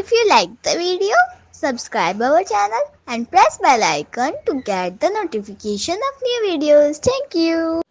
If you like the video, subscribe our channel and press bell icon to get the notification of new videos. Thank you.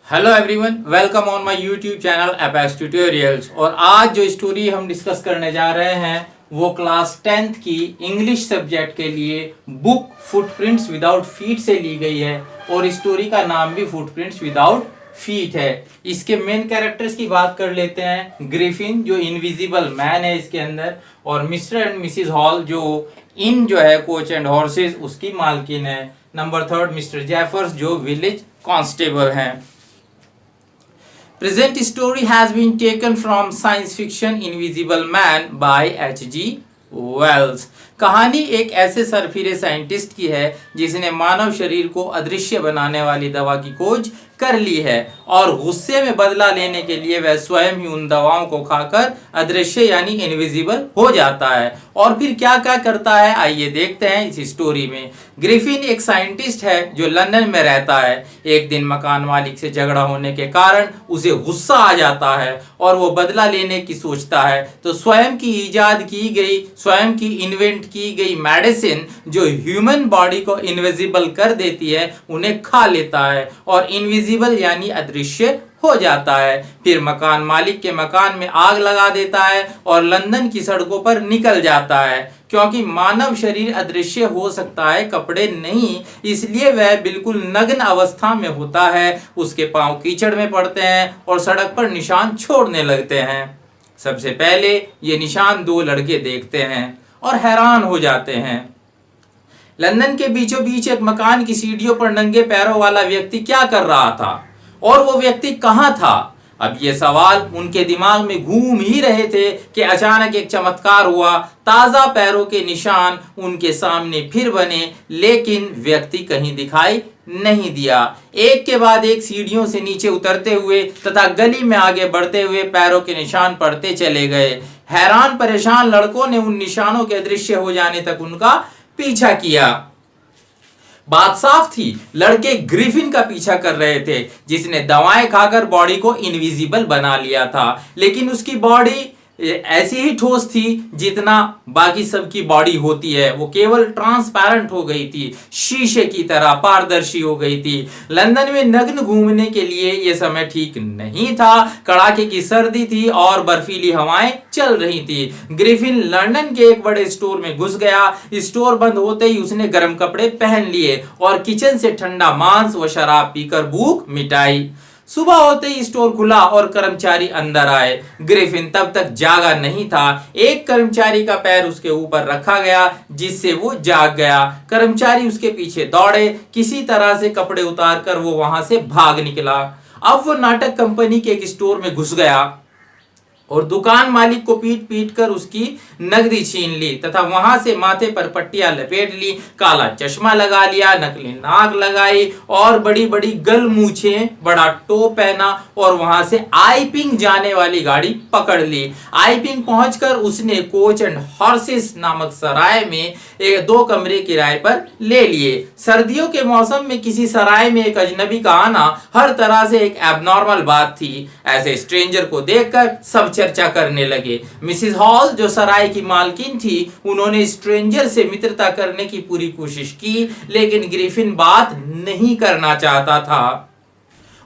Hello everyone, welcome on my YouTube channel apex tutorials. और आज जो story हम discuss करने जा रहे हैं वो class 10th की इंग्लिश सब्जेक्ट के लिए बुक फुटप्रिंट्स विदाउट फीट से ली गई है और स्टोरी का नाम भी फुटप्रिंट्स विदाउट फीट है। इसके मेन कैरेक्टर्स की बात कर लेते हैं। ग्रिफिन जो इनविजिबल मैन है इसके अंदर, और मिस्टर एंड मिसिज हॉल जो जो है कोच एंड हॉर्सेस उसकी मालकिन है। नंबर 3 मिस्टर जेफर्स जो विलेज कांस्टेबल हैं। Present story has been taken from science fiction Invisible Man by H.G. Wells। कहानी एक ऐसे सरफिरे साइंटिस्ट की है जिसने मानव शरीर को अदृश्य बनाने वाली दवा की खोज कर ली है और गुस्से में बदला लेने के लिए वह स्वयं ही उन दवाओं को खाकर अदृश्य यानी इनविजिबल हो जाता है। और फिर क्या क्या करता है आइए देखते हैं इस स्टोरी में। ग्रिफिन एक साइंटिस्ट है जो लंदन में रहता है। एक दिन मकान मालिक से झगड़ा होने के कारण उसे गुस्सा आ जाता है और वो बदला लेने की सोचता है, तो स्वयं की इजाद की गई, स्वयं की इन्वेंट की गई मेडिसिन जो ह्यूमन बॉडी को इनविजिबल कर देती है उन्हें खा लेता है और इनविजिबल यानी अदृश्य हो जाता है। फिर मकान मालिक के मकान में आग लगा देता है और लंदन की सड़कों पर निकल जाता है। क्योंकि मानव शरीर अदृश्य हो सकता है, कपड़े नहीं, इसलिए वह बिल्कुल नग्न अवस्था में होता है। उसके पांव कीचड़ में पड़ते हैं और सड़क पर निशान छोड़ने लगते हैं। सबसे पहले ये निशान 2 लड़के देखते हैं और हैरान हो जाते हैं। लंदन के बीचों बीच एक मकान की सीढ़ियों पर नंगे पैरों वाला व्यक्ति क्या कर रहा था और वो व्यक्ति कहाँ था? अब ये सवाल उनके दिमाग में घूम ही रहे थे कि अचानक एक चमत्कार हुआ। ताजा पैरों के निशान उनके सामने फिर बने, लेकिन व्यक्ति कहीं दिखाई नहीं दिया। एक के बाद एक सीढ़ियों से नीचे उतरते हुए तथा गली में आगे बढ़ते हुए पैरों के निशान पड़ते चले गए। हैरान परेशान लड़कों ने उन निशानों के अदृश्य हो जाने तक उनका पीछा किया। बात साफ थी, लड़के ग्रिफिन का पीछा कर रहे थे जिसने दवाएं खाकर बॉडी को इनविजिबल बना लिया था, लेकिन उसकी बॉडी ऐसी ही ठोस थी जितना बाकी सबकी बॉडी होती है। वो केवल ट्रांसपेरेंट हो गई थी, शीशे की तरह पारदर्शी हो गई थी। लंदन में नग्न घूमने के लिए यह समय ठीक नहीं था। कड़ाके की सर्दी थी और बर्फीली हवाएं चल रही थी। ग्रिफिन लंदन के एक बड़े स्टोर में घुस गया। स्टोर बंद होते ही उसने गर्म कपड़े पहन लिए और किचन से ठंडा मांस व शराब पीकर भूख मिटाई। सुबह होते ही स्टोर खुला और कर्मचारी अंदर आए। ग्रिफिन तब तक जागा नहीं था। एक कर्मचारी का पैर उसके ऊपर रखा गया जिससे वो जाग गया। कर्मचारी उसके पीछे दौड़े। किसी तरह से कपड़े उतारकर वो वहां से भाग निकला। अब वो नाटक कंपनी के एक स्टोर में घुस गया और दुकान मालिक को पीट पीट कर उसकी नकदी छीन ली तथा वहां से माथे पर पट्टियां लपेट ली, काला चश्मा लगा लिया, नकली नाक लगाई और बड़ी बड़ी गल मूछें, बड़ा टोप पहना और वहां से आईपिंग जाने वाली गाड़ी पकड़ ली। आईपिंग पहुंचकर उसने कोच एंड हॉर्सेस नामक सराय में 2 कमरे किराए पर ले लिए। सर्दियों के मौसम में किसी सराय में एक अजनबी का आना हर तरह से एक एबनॉर्मल बात थी। ऐसे स्ट्रेंजर को देखकर सब चर्चा करने लगे। मिसिज हॉल जो सराय की मालकिन थी, उन्होंने स्ट्रेंजर से मित्रता करने की पूरी कोशिश की, लेकिन ग्रिफिन बात नहीं करना चाहता था।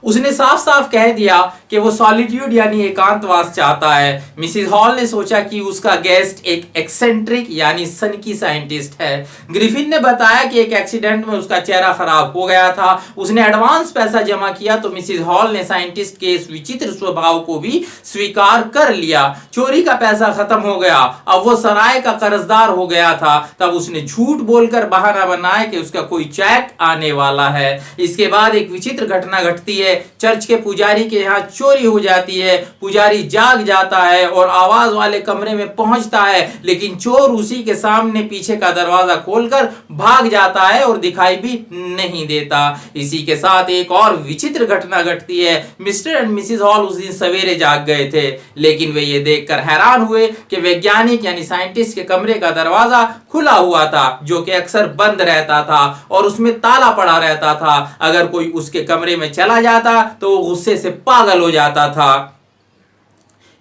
उसने साफ साफ कह दिया कि वो सॉलिट्यूड यानी एकांतवास चाहता है। मिसिज हॉल ने सोचा कि उसका गेस्ट एक एक्सेंट्रिक यानी सनकी साइंटिस्ट है। ग्रिफिन ने बताया कि एक एक्सीडेंट में उसका चेहरा खराब हो गया था। उसने एडवांस पैसा जमा किया तो मिसिज हॉल ने साइंटिस्ट के इस विचित्र स्वभाव को भी स्वीकार कर लिया। चोरी का पैसा खत्म हो गया, अब वो सराय का कर्जदार हो गया था। तब उसने झूठ बोलकर बहाना बनाया कि उसका कोई चेक आने वाला है। इसके बाद एक विचित्र घटना घटती है। चर्च के पुजारी के यहाँ चोरी हो जाती है। पुजारी जाग जाता है और आवाज वाले कमरे में पहुंचता है, लेकिन चोर उसी के सामने पीछे का दरवाजा खोलकर भाग जाता है और दिखाई भी नहीं देता। इसी के साथ एक और विचित्र घटना घटती है। मिस्टर एंड मिसिज हॉल उस दिन सवेरे जाग गए थे, लेकिन वे ये देखकर हैरान हुए कि वैज्ञानिक यानी साइंटिस्ट के कमरे का दरवाजा खुला हुआ था, जो कि अक्सर बंद रहता था और उसमें ताला पड़ा रहता था। अगर कोई उसके कमरे में चला जाता तो वो गुस्से से पागल हो जाता था।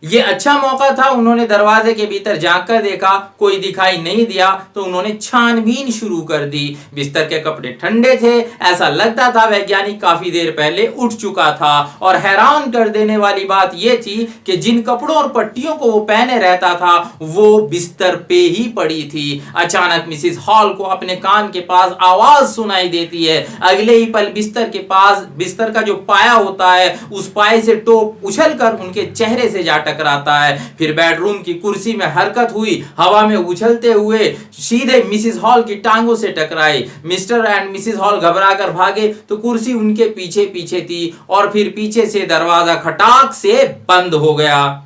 ये अच्छा मौका था। उन्होंने दरवाजे के भीतर झांक कर देखा, कोई दिखाई नहीं दिया तो उन्होंने छानबीन शुरू कर दी। बिस्तर के कपड़े ठंडे थे, ऐसा लगता था वैज्ञानिक काफी देर पहले उठ चुका था। और हैरान कर देने वाली बात यह थी कि जिन कपड़ों और पट्टियों को वो पहने रहता था वो बिस्तर पे ही पड़ी थी। अचानक मिसिस हॉल को अपने कान के पास आवाज सुनाई देती है। अगले ही पल बिस्तर के पास, बिस्तर का जो पाया होता है, उस पाए से टोप उछलकर उनके चेहरे से जा टकराता है। फिर बेडरूम की कुर्सी में हरकत हुई, हवा में उछलते हुए सीधे मिसिस हॉल की टांगों से टकराई। मिस्टर एंड मिसिस हॉल घबराकर भागे तो कुर्सी उनके पीछे पीछे थी और फिर पीछे से दरवाजा खटाक से बंद हो गया।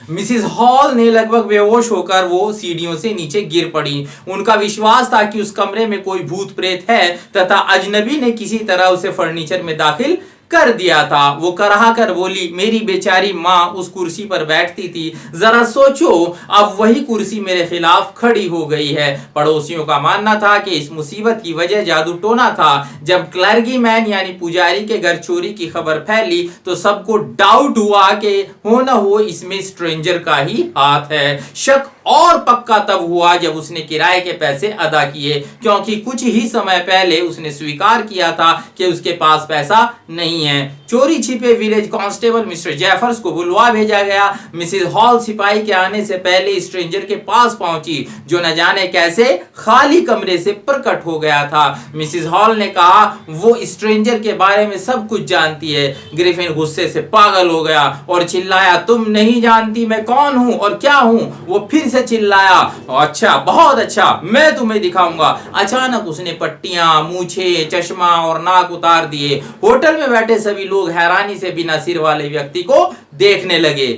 मिसिस हॉल ने लगभग बेहोश होकर वो सीढ़ियों से नीचे गिर पड़ी। उनका विश्वास था कि उस कमरे में कोई भूत प्रेत है तथा अजनबी ने किसी तरह उसे फर्नीचर में दाखिल कर दिया था। वो कराह कर बोली, मेरी बेचारी माँ उस कुर्सी पर बैठती थी, जरा सोचो अब वही कुर्सी मेरे खिलाफ खड़ी हो गई है। पड़ोसियों का मानना था कि इस मुसीबत की वजह जादू टोना था। जब क्लर्गी मैन यानी पुजारी के घर चोरी की खबर फैली तो सबको डाउट हुआ कि हो न हो इसमें स्ट्रेंजर का ही हाथ है। शक और पक्का तब हुआ जब उसने किराए के पैसे अदा किए, क्योंकि कुछ ही समय पहले उसने स्वीकार किया था कि उसके पास पैसा नहीं है। चोरी छिपे विलेज कांस्टेबल मिस्टर जेफर्स को बुलवा भेजा गया। मिसिस हॉल सिपाही के आने से पहले स्ट्रेंजर के पास पहुंची, जो न जाने कैसे खाली कमरे से प्रकट हो गया था। मिसिस हॉल ने कहा वो स्ट्रेंजर के बारे में सब कुछ जानती है। ग्रिफिन गुस्से से पागल हो गया और चिल्लाया, तुम नहीं जानती मैं कौन हूं और क्या हूं। वो फिर से चिल्लाया, अच्छा बहुत अच्छा, मैं तुम्हें दिखाऊंगा। अचानक उसने पट्टियां, मूछे, चश्मा और नाक उतार दिए। होटल में बैठे सभी लोग हैरानी से बिना सिर वाले व्यक्ति को देखने लगे।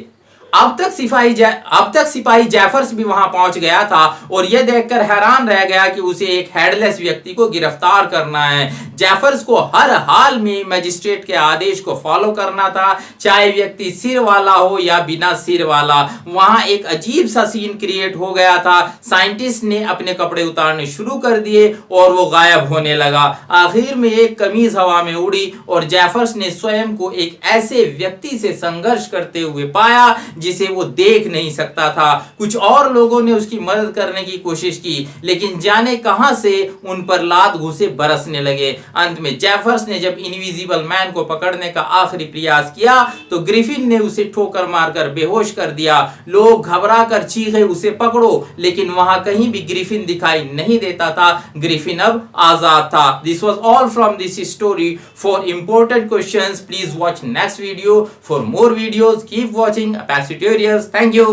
अब तक सिपाही जेफर्स भी वहां पहुंच गया था और यह देखकर हैरान रह गया कि उसे एक हेडलेस व्यक्ति को गिरफ्तार करना है। जेफर्स को हर हाल में मजिस्ट्रेट के आदेश को फॉलो करना था, चाहे व्यक्ति सिर वाला हो या बिना सिर वाला। वहां एक अजीब सा सीन क्रिएट हो गया था। साइंटिस्ट ने अपने कपड़े उतारने शुरू कर दिए और वो गायब होने लगा। आखिर में एक कमीज हवा में उड़ी और जेफर्स ने स्वयं को एक ऐसे व्यक्ति से संघर्ष करते हुए पाया जिसे वो देख नहीं सकता था। कुछ और लोगों ने उसकी मदद करने की कोशिश की, लेकिन जाने कहां से उन पर लात घूंसे बरसने लगे। अंत में जेफर्स ने जब इनविजिबल मैन को पकड़ने का आखिरी प्रयास किया तो ग्रिफिन ने उसे ठोकर मारकर बेहोश कर दिया। लोग घबरा कर चीखे, उसे पकड़ो, लेकिन वहां कहीं भी ग्रिफिन दिखाई नहीं देता था। ग्रिफिन अब आजाद था। This was all from this story. For important questions please watch next video. For more videos keep watching Apache Tutorials. Thank you.